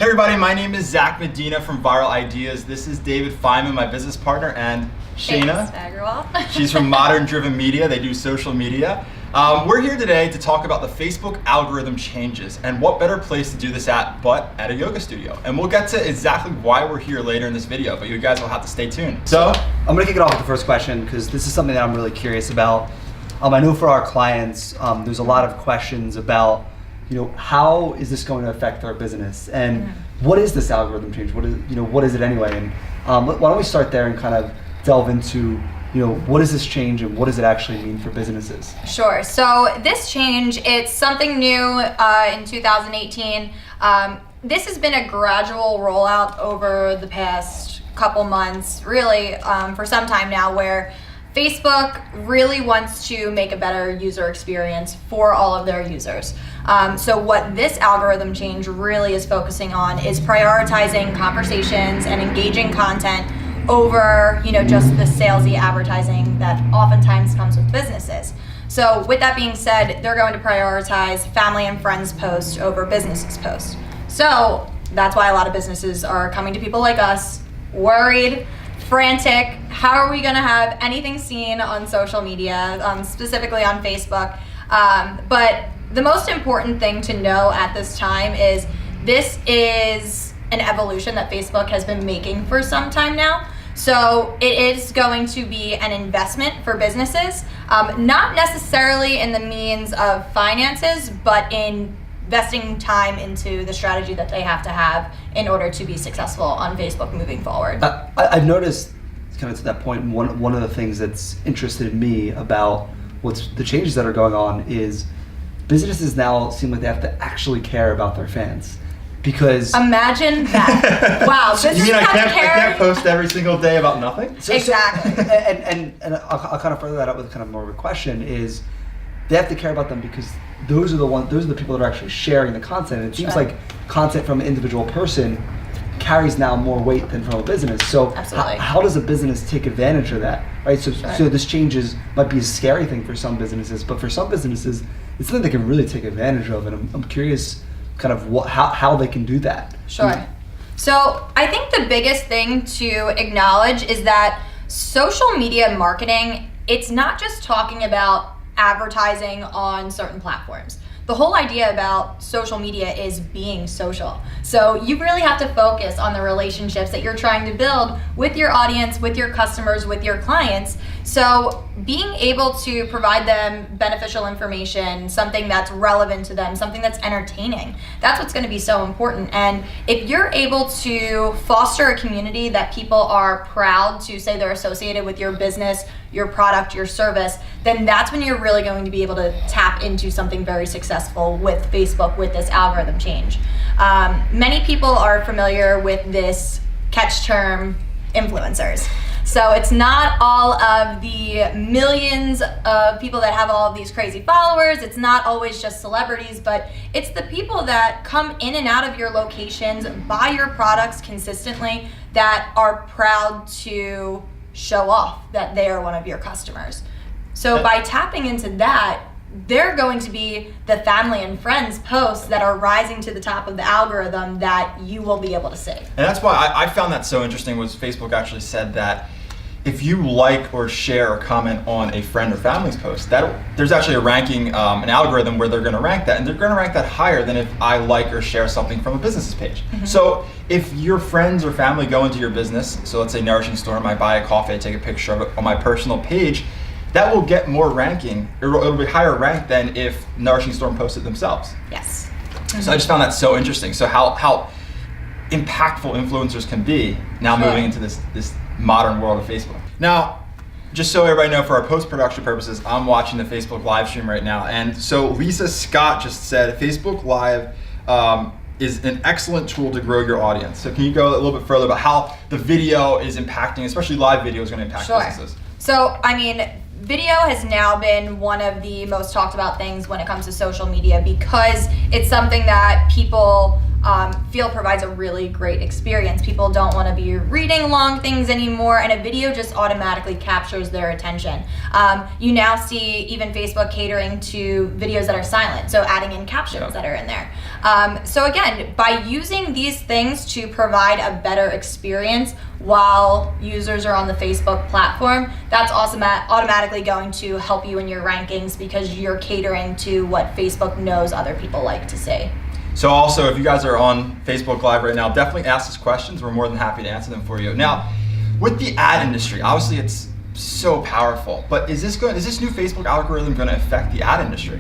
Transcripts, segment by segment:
Hey everybody, my name is Zach Medina from Viral Ideas. This is David Feynman, my business partner, and Shayna. She's from Modern Driven Media. They do social media. We're here today to talk about the Facebook algorithm changes, and what better place to do this but at a yoga studio. And we'll get to exactly why we're here later in this video, but you guys will have to stay tuned. So, I'm gonna kick it off with the first question because this is something that I'm really curious about. I know for our clients, there's a lot of questions about, how is this going to affect our business, and what is this algorithm change? What is it anyway? And why don't we start there and kind of delve into, what is this change and what does it actually mean for businesses? Sure. So this change, it's something new in 2018. This has been a gradual rollout over the past couple months, really for some time now, where Facebook really wants to make a better user experience for all of their users. So what this algorithm change really is focusing on is prioritizing conversations and engaging content over, just the salesy advertising that oftentimes comes with businesses. So with that being said, they're going to prioritize family and friends posts over businesses posts. So that's why a lot of businesses are coming to people like us, worried, frantic. How are we going to have anything seen on social media, specifically on Facebook? But the most important thing to know at this time is this is an evolution that Facebook has been making for some time now. So it is going to be an investment for businesses, not necessarily in the means of finances, but in investing time into the strategy that they have to have in order to be successful on Facebook moving forward. I've noticed, kind of to that point, one of the things that's interested me about what's the changes that are going on is businesses now seem like they have to actually care about their fans. Because imagine that. Wow. You mean I can't post every single day about nothing? Exactly. And I'll kind of further that up with kind of more of a question is they have to care about them because those are the people that are actually sharing the content. And it seems like content from an individual person carries now more weight than from a business. So how does a business take advantage of that? Right. So this changes might be a scary thing for some businesses, but for some businesses it's something they can really take advantage of. And I'm curious kind of how they can do that. Sure. So I think the biggest thing to acknowledge is that social media marketing, it's not just talking about advertising on certain platforms. The whole idea about social media is being social. So you really have to focus on the relationships that you're trying to build with your audience, with your customers, with your clients. So being able to provide them beneficial information, something that's relevant to them, something that's entertaining, that's what's going to be so important. And if you're able to foster a community that people are proud to say they're associated with your business, your product, your service, then that's when you're really going to be able to tap into something very successful with Facebook, with this algorithm change. Many people are familiar with this catch term, influencers. So it's not all of the millions of people that have all of these crazy followers. It's not always just celebrities, but it's the people that come in and out of your locations, buy your products consistently, that are proud to show off that they are one of your customers. So by tapping into that, they're going to be the family and friends posts that are rising to the top of the algorithm that you will be able to see. And that's why I found that so interesting was Facebook actually said that if you like or share or comment on a friend or family's post, there's actually a ranking, an algorithm where they're going to rank that, and they're going to rank that higher than if I like or share something from a business's page. So if your friends or family go into your business, so let's say Nourishing Storm, I buy a coffee, I take a picture of it on my personal page, that will get more ranking, it'll be higher ranked than if Nourishing Storm posted themselves. Yes. So I just found that so interesting. So how impactful influencers can be now moving into this modern world of Facebook. Now, just so everybody know, for our post-production purposes, I'm watching the Facebook live stream right now. And so Lisa Scott just said, Facebook Live is an excellent tool to grow your audience. So can you go a little bit further about how the video is impacting, especially live video is going to impact businesses? So, video has now been one of the most talked about things when it comes to social media because it's something that people feel provides a really great experience. People don't want to be reading long things anymore, and a video just automatically captures their attention. You now see even Facebook catering to videos that are silent, so adding in captions that are in there. So again, by using these things to provide a better experience while users are on the Facebook platform, that's also automatically going to help you in your rankings because you're catering to what Facebook knows other people like to see. So also, if you guys are on Facebook Live right now, definitely ask us questions. We're more than happy to answer them for you. Now, with the ad industry, obviously it's so powerful, but is this new Facebook algorithm going to affect the ad industry?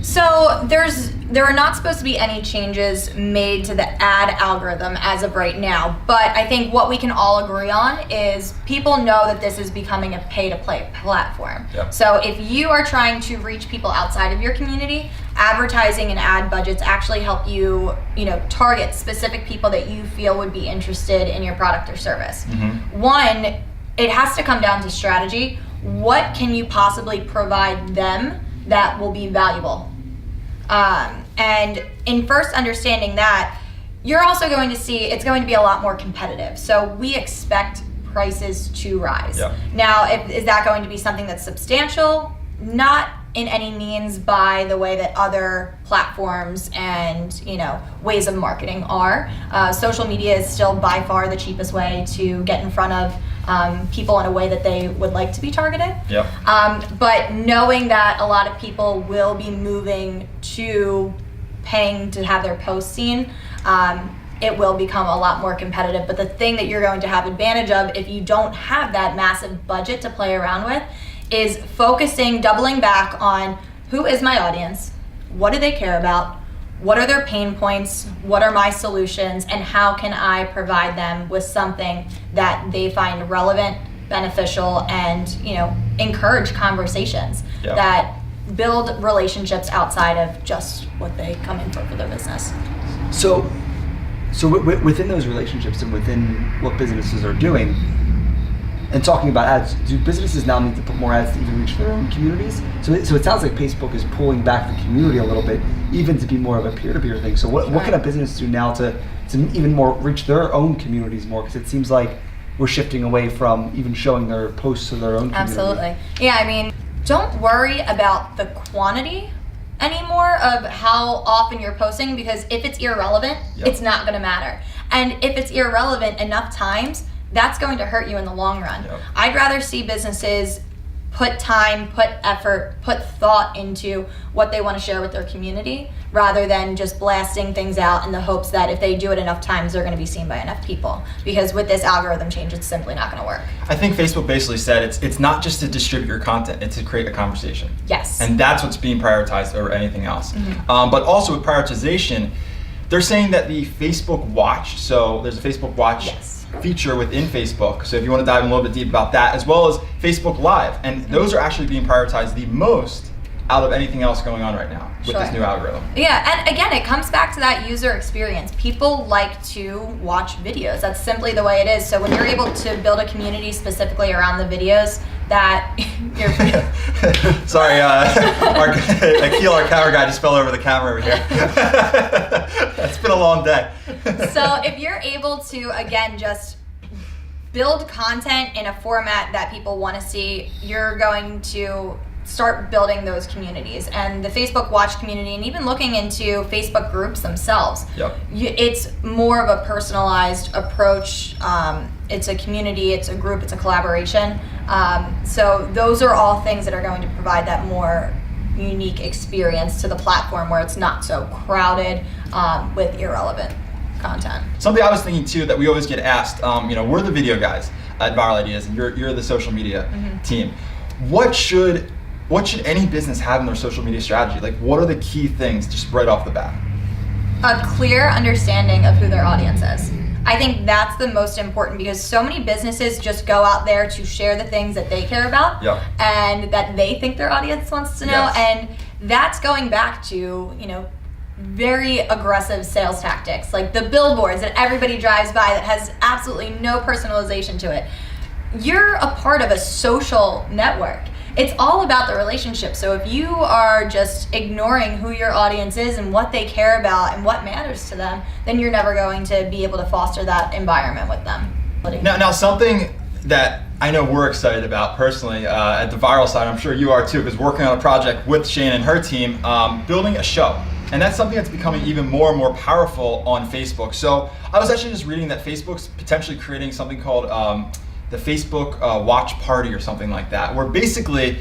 So there are not supposed to be any changes made to the ad algorithm as of right now, but I think what we can all agree on is people know that this is becoming a pay-to-play platform. Yep. So if you are trying to reach people outside of your community, advertising and ad budgets actually help you, target specific people that you feel would be interested in your product or service. Mm-hmm. One, it has to come down to strategy. What can you possibly provide them that will be valuable? And in first understanding that, you're also going to see it's going to be a lot more competitive. So we expect prices to rise. Yep. Now, is that going to be something that's substantial? Not in any means by the way that other platforms and ways of marketing are. Social media is still by far the cheapest way to get in front of people in a way that they would like to be targeted. Yep. But knowing that a lot of people will be moving to paying to have their posts seen, it will become a lot more competitive. But the thing that you're going to have advantage of if you don't have that massive budget to play around with is doubling back on who is my audience, what do they care about, what are their pain points, what are my solutions, and how can I provide them with something that they find relevant, beneficial, and encourage conversations that build relationships outside of just what they come in for their business. So within those relationships and within what businesses are doing, and talking about ads, do businesses now need to put more ads to even reach their own communities? So it sounds like Facebook is pulling back the community a little bit, even to be more of a peer-to-peer thing. So what can a business do now to even more reach their own communities more? Because it seems like we're shifting away from even showing their posts to their own community. Absolutely. Yeah, don't worry about the quantity anymore of how often you're posting, because if it's irrelevant, it's not going to matter. And if it's irrelevant enough times, that's going to hurt you in the long run. Yep. I'd rather see businesses put time, put effort, put thought into what they want to share with their community, rather than just blasting things out in the hopes that if they do it enough times, they're going to be seen by enough people. Because with this algorithm change, it's simply not going to work. I think Facebook basically said it's not just to distribute your content, it's to create a conversation. Yes. And that's what's being prioritized over anything else. Mm-hmm. But also with prioritization, they're saying that the Facebook Watch, so there's a Facebook Watch feature within Facebook. So if you want to dive in a little bit deep about that, as well as Facebook Live. And those are actually being prioritized the most out of anything else going on right now with this new algorithm. Yeah, and again, it comes back to that user experience. People like to watch videos. That's simply the way it is. So when you're able to build a community specifically around the videos that you're Sorry, Akil, our camera guy, just fell over the camera over here. It's been a long day. So if you're able to, again, just build content in a format that people want to see, you're going to start building those communities. And the Facebook Watch community, and even looking into Facebook groups themselves, it's more of a personalized approach. It's a community, it's a group, it's a collaboration. So those are all things that are going to provide that more unique experience to the platform, where it's not so crowded with irrelevant content. Something I was thinking too that we always get asked, we're the video guys at Viral Ideas, and you're the social media team. What should any business have in their social media strategy? Like, what are the key things just right off the bat? A clear understanding of who their audience is. I think that's the most important, because so many businesses just go out there to share the things that they care about and that they think their audience wants to know. And that's going back to, very aggressive sales tactics, like the billboards that everybody drives by that has absolutely no personalization to it. You're a part of a social network. it's all about the relationship. So if you are just ignoring who your audience is and what they care about and what matters to them, then you're never going to be able to foster that environment with them. Now something that I know we're excited about personally at the Viral side, I'm sure you are too, because working on a project with Shana and her team, building a show. And that's something that's becoming even more and more powerful on Facebook. So I was actually just reading that Facebook's potentially creating something called the Facebook Watch Party or something like that, where basically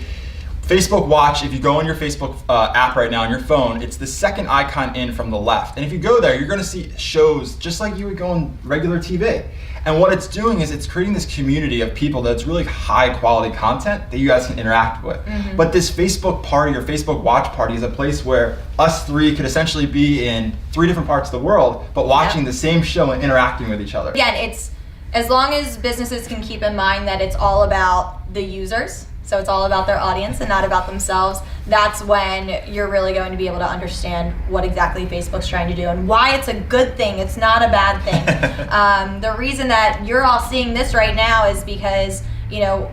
Facebook Watch, if you go on your Facebook app right now on your phone, it's the second icon in from the left. And if you go there, you're gonna see shows just like you would go on regular TV. And what it's doing is it's creating this community of people that's really high quality content that you guys can interact with. But this Facebook party or Facebook Watch Party is a place where us three could essentially be in 3 different parts of the world, but watching the same show and interacting with each other. Again, it's as long as businesses can keep in mind that it's all about the users, so it's all about their audience and not about themselves, that's when you're really going to be able to understand what exactly Facebook's trying to do and why it's a good thing. It's not a bad thing. The reason that you're all seeing this right now is because, you know,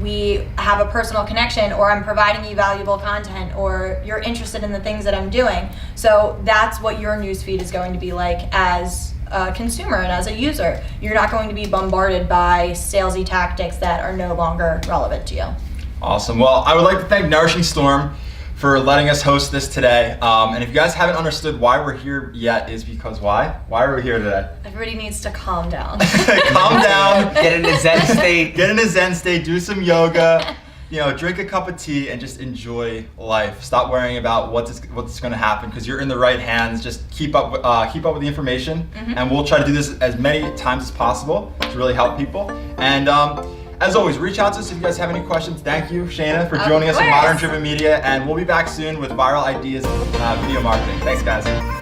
we have a personal connection, or I'm providing you valuable content, or you're interested in the things that I'm doing. So that's what your newsfeed is going to be like as a consumer and as a user. You're not going to be bombarded by salesy tactics that are no longer relevant to you. Awesome. Well, I would like to thank Nourishing Storm for letting us host this today. And if you guys haven't understood why we're here yet, is because why? Why are we here today? Everybody needs to calm down. Calm down. Get in a Zen state. Get in a Zen state, do some yoga, you know, drink a cup of tea and just enjoy life. Stop worrying about what's going to happen, because you're in the right hands. Just keep up with the information, and we'll try to do this as many times as possible to really help people. And as always, reach out to us if you guys have any questions. Thank you, Shana, for joining us on Modern Driven Media, and we'll be back soon with Viral Ideas Video Marketing. Thanks, guys.